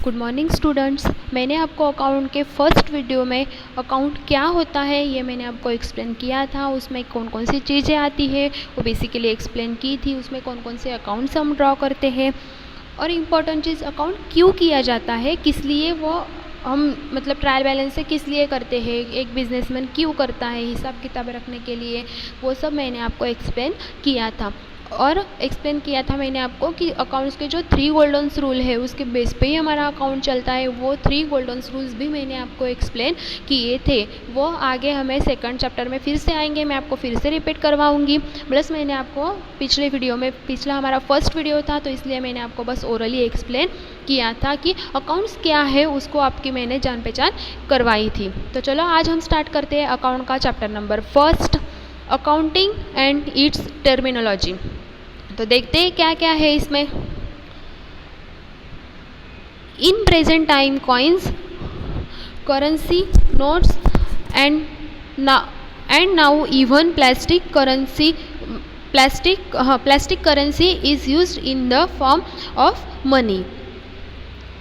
Good morning students. मैंने आपको account के फर्स्ट वीडियो में अकाउंट क्या होता है ये मैंने आपको एक्सप्लेन किया था। उसमें कौन कौन सी चीज़ें आती है वो बेसिकली एक्सप्लेन की थी। उसमें कौन कौन से अकाउंट्स हम ड्रॉ करते हैं और इम्पॉर्टेंट चीज़ अकाउंट क्यों किया जाता है, किस लिए वो हम मतलब ट्रायल बैलेंस से किस लिए करते हैं, एक बिजनेसमैन क्यों करता है हिसाब किताब रखने के लिए, वो सब मैंने आपको एक्सप्लेन किया था। और एक्सप्लेन किया था मैंने आपको कि अकाउंट्स के जो 3 गोल्डन रूल है उसके बेस पे ही हमारा अकाउंट चलता है। वो 3 गोल्डन रूल्स भी मैंने आपको एक्सप्लेन किए थे। वो आगे हमें सेकंड चैप्टर में फिर से आएंगे, मैं आपको फिर से रिपीट करवाऊंगी। प्लस मैंने आपको पिछले वीडियो में, पिछला हमारा फर्स्ट वीडियो था तो इसलिए मैंने आपको बस ओरली एक्सप्लेन किया था कि अकाउंट्स क्या है, उसको आपकी मैंने जान पहचान करवाई थी। तो चलो आज हम स्टार्ट करते हैं अकाउंट का chapter number first, accounting and it's terminology. तो देखते हैं क्या क्या है इसमें। In present time coins, currency, notes and now even plastic currency is used in the form of money.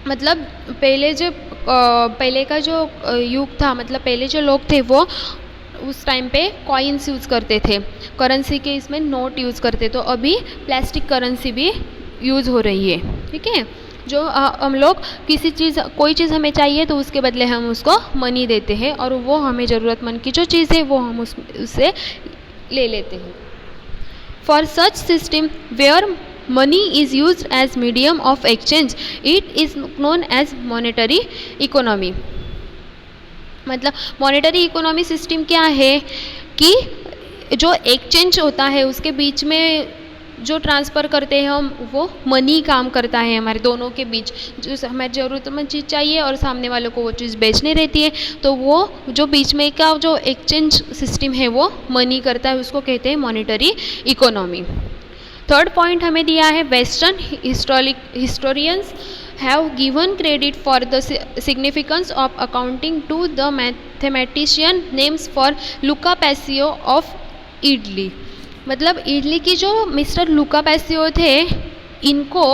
मतलब पहले का जो युग था, मतलब पहले जो लोग थे वो उस टाइम पे कॉइन्स यूज़ करते थे, करेंसी के इसमें नोट यूज़ करते, तो अभी प्लास्टिक करेंसी भी यूज़ हो रही है। ठीक है, जो हम लोग कोई चीज़ हमें चाहिए तो उसके बदले हम उसको मनी देते हैं और वो हमें ज़रूरतमंद की जो चीज़ है वो हम उससे ले लेते हैं। For such system where money is used as medium of exchange it is known as monetary economy. मतलब मॉनेटरी इकोनॉमी सिस्टम क्या है कि जो एक्सचेंज होता है उसके बीच में जो ट्रांसफ़र करते हैं हम, वो मनी काम करता है हमारे दोनों के बीच। जो हमें ज़रूरतमंद चीज़ चाहिए और सामने वालों को वो चीज़ बेचनी रहती है, तो वो जो बीच में का जो एक्सचेंज सिस्टम है वो मनी करता है, उसको कहते हैं मॉनेटरी इकोनॉमी। थर्ड पॉइंट हमें दिया है, western historians have given credit for the significance of accounting to the mathematician names for Luca Pacioli of Italy. मतलब इटली की जो मिस्टर लुका पैसियो थे, इनको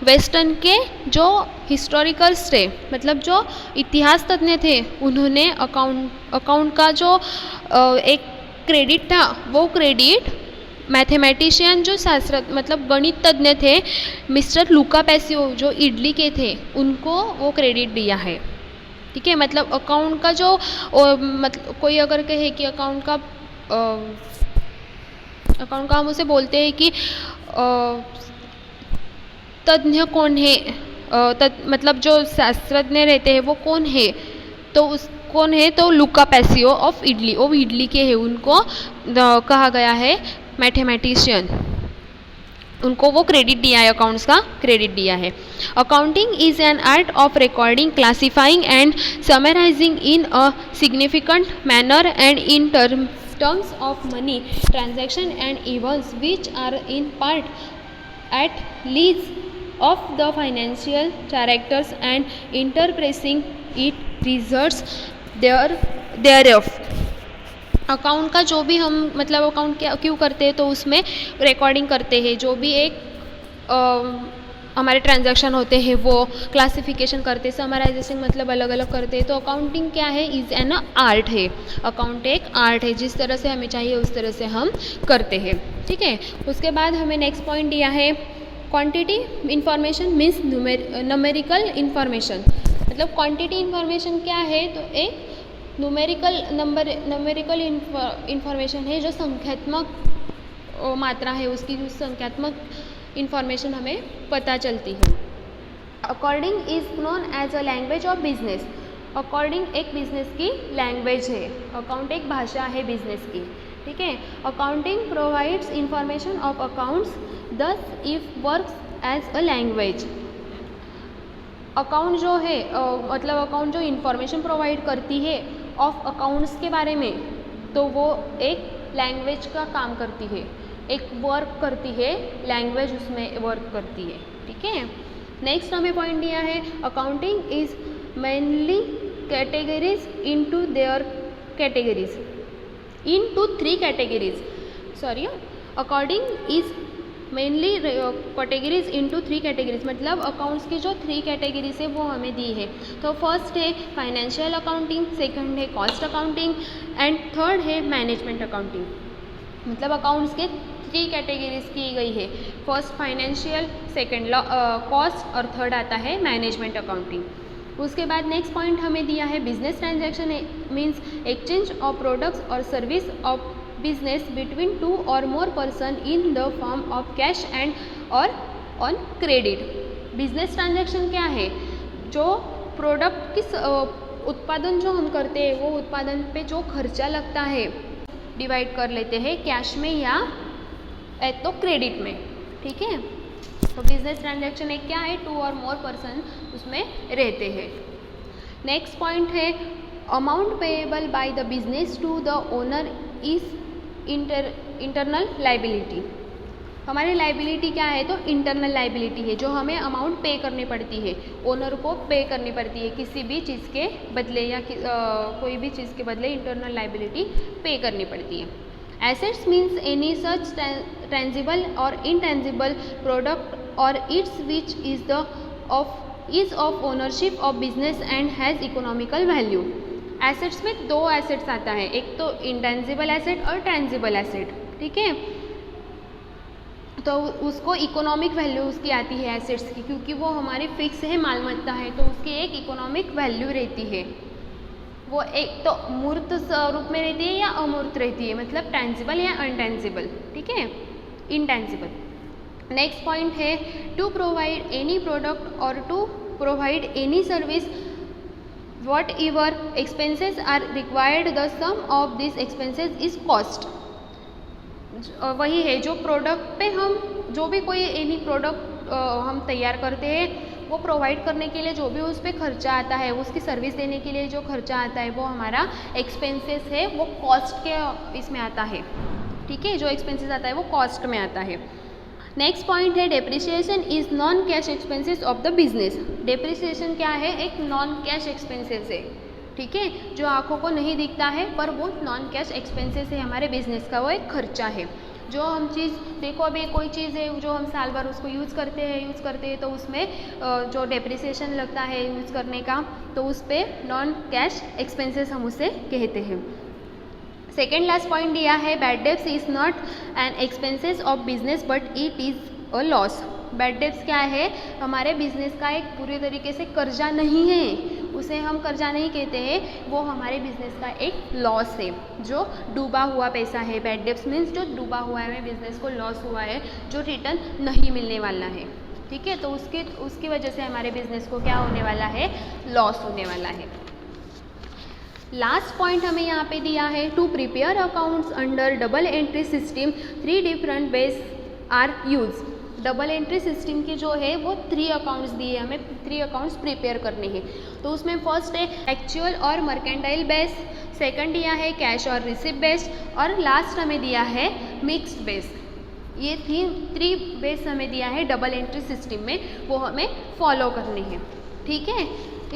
वेस्टर्न के जो हिस्टोरिकल्स थे, मतलब जो इतिहास तज्ञ थे, उन्होंने अकाउंट का जो एक क्रेडिट था वो क्रेडिट मैथमेटिशियन जो मतलब गणित तज्ञ थे, मिस्टर लुका पैसियो जो इटली के थे, उनको वो क्रेडिट दिया है। ठीक है, मतलब अकाउंट का जो मतलब कोई अगर कहे कि अकाउंट का हम उसे बोलते हैं कि तज्ञ कौन है, मतलब जो शास्त्रज्ञ रहते हैं वो कौन है, तो लुका पैसियो ऑफ इटली, वो इटली के हैं, उनको कहा गया है मैथमेटिशियन, उनको वो क्रेडिट दिया है, अकाउंट्स का क्रेडिट दिया है। Accounting is an art of recording, classifying and summarising in a significant manner and in terms of money transaction and events which are in part at least of the financial directors and interpreting it results thereof। Account का जो भी हम मतलब account क्यों करते हैं, तो उसमें रिकॉर्डिंग करते हैं, जो भी एक हमारे ट्रांजैक्शन होते हैं वो क्लासिफिकेशन करते हैं, समराइजेशन मतलब अलग अलग करते हैं। तो अकाउंटिंग क्या है, इज एन आर्ट है, अकाउंट एक आर्ट है, जिस तरह से हमें चाहिए उस तरह से हम करते हैं। ठीक है, उसके बाद हमें नेक्स्ट पॉइंट दिया है, quantity information means numerical information. मतलब क्वांटिटी इंफॉर्मेशन क्या है, तो एक न्यूमेरिकल इंफॉर्मेशन है, जो संख्यात्मक मात्रा है उसकी, जो संख्यात्मक इंफॉर्मेशन हमें पता चलती है। According is known as a language of business. According एक बिजनेस की लैंग्वेज है, अकाउंट एक भाषा है बिजनेस की। ठीक है, accounting provides information of accounts, thus if works as a language. Account जो है मतलब अकाउंट जो इंफॉर्मेशन प्रोवाइड करती है ऑफ अकाउंट्स के बारे में, तो वो एक लैंग्वेज का काम करती है, एक वर्क करती है, लैंग्वेज उसमें वर्क करती है। ठीक है, नेक्स्ट हमें पॉइंट दिया है, accounting is mainly categories into their categories, into 3 categories. Sorry, according is mainly categories into 3 categories, मतलब अकाउंट्स की जो 3 कैटेगरीज है वो हमें दी है। तो फर्स्ट है फाइनेंशियल अकाउंटिंग, सेकंड है कॉस्ट अकाउंटिंग एंड थर्ड है मैनेजमेंट अकाउंटिंग। मतलब अकाउंट्स के 3 कैटेगरीज की गई है, फर्स्ट फाइनेंशियल, सेकंड कॉस्ट और थर्ड आता है मैनेजमेंट अकाउंटिंग। उसके बाद नेक्स्ट पॉइंट हमें दिया है business transaction means exchange of products और सर्विस ऑफ बिजनेस बिटवीन 2 और more person in the form of cash and और ऑन क्रेडिट। बिजनेस ट्रांजैक्शन क्या है? जो प्रोडक्ट किस उत्पादन जो हम करते हैं वो उत्पादन पे जो खर्चा लगता है डिवाइड कर लेते हैं कैश में या तो क्रेडिट में, ठीक है। तो बिजनेस ट्रांजैक्शन एक क्या है? 2 और मोर पर्सन उसमें रहते हैं। Next point is amount payable by the business to the owner is internal liability. हमारी लाइबिलिटी क्या है? तो इंटरनल लाइबिलिटी है, जो हमें अमाउंट पे करनी पड़ती है, ओनर को पे करनी पड़ती है किसी भी चीज़ के बदले या कोई भी चीज़ के बदले इंटरनल लाइबिलिटी पे करनी पड़ती है। Assets means any such tangible और intangible product or its which is of ownership of business and has economical value। Assets में 2 एसेट्स आता है, एक तो इंटेंजिबल एसेट और टेंजिबल एसेट, ठीक है। तो उसको इकोनॉमिक वैल्यू उसकी आती है एसेट्स की, क्योंकि वो हमारी फिक्स है मालमत्ता है, तो उसकी एक इकोनॉमिक वैल्यू रहती है। वो एक तो मूर्त स्वरूप में रहती है या अमूर्त रहती है, मतलब टेंजिबल या अनटेंजिबल, ठीक है, intangible. Next point is to provide any product और to provide any service whatever expenses are required the sum of this expenses is cost. वही है जो प्रोडक्ट पे हम जो भी कोई एनी प्रोडक्ट हम तैयार करते हैं वो प्रोवाइड करने के लिए जो भी उस पर खर्चा आता है, उसकी सर्विस देने के लिए जो खर्चा आता है वो हमारा एक्सपेंसेस है, वो कॉस्ट के इसमें आता है, ठीक है। जो एक्सपेंसेस आता है वो कॉस्ट में आता है। नेक्स्ट पॉइंट है depreciation is non cash expenses of the business. Depreciation क्या है? एक नॉन कैश एक्सपेंसेस है, ठीक है, जो आंखों को नहीं दिखता है पर वो नॉन कैश एक्सपेंसेस है हमारे बिजनेस का, वो एक खर्चा है। जो हम चीज़ देखो, अभी कोई चीज़ है जो हम साल भर उसको यूज़ करते हैं तो उसमें जो डेप्रिसिएशन लगता है यूज़ करने का, तो उस पर नॉन कैश एक्सपेंसेस हम उसे कहते हैं। सेकेंड लास्ट पॉइंट दिया है bad debts is not an expenses of business but it is a loss. Bad debts क्या है? हमारे बिजनेस का एक पूरी तरीके से कर्जा नहीं है, उसे हम कर्जा नहीं कहते हैं, वो हमारे बिजनेस का एक लॉस है, जो डूबा हुआ पैसा है। बैड डेब्ट्स मीन्स जो डूबा हुआ है, बिजनेस को लॉस हुआ है, जो रिटर्न नहीं मिलने वाला है, ठीक है। तो उसकी वजह से हमारे बिजनेस को क्या होने वाला है? लॉस होने वाला है। लास्ट पॉइंट हमें यहाँ पे दिया है to prepare accounts under double entry system 3 different base are use. Double entry system के जो है वो 3 अकाउंट्स दिए, हमें 3 अकाउंट्स प्रिपेयर करने हैं। तो उसमें फर्स्ट है एक्चुअल और मर्केंटाइल बेस, सेकंड दिया है कैश और रिसिप्ट बेस, और लास्ट हमें दिया है मिक्स्ड बेस। ये 3 बेस हमें दिया है डबल एंट्री सिस्टम में, वो हमें फॉलो करने हैं, ठीक है।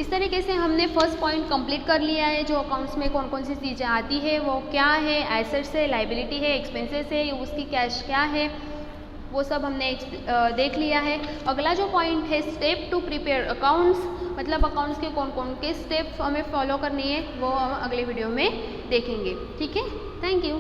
इस तरीके से हमने फर्स्ट पॉइंट कंप्लीट कर लिया है। जो अकाउंट्स में कौन कौन सी चीज़ें आती है वो क्या है, एसेट्स है, लाइबिलिटी है, एक्सपेंसेस है, उसकी कैश क्या है, वो सब हमने देख लिया है। अगला जो पॉइंट है स्टेप टू प्रिपेयर अकाउंट्स, मतलब अकाउंट्स के कौन कौन के स्टेप हमें फॉलो करनी है वो हम अगले वीडियो में देखेंगे, ठीक है। Thank you.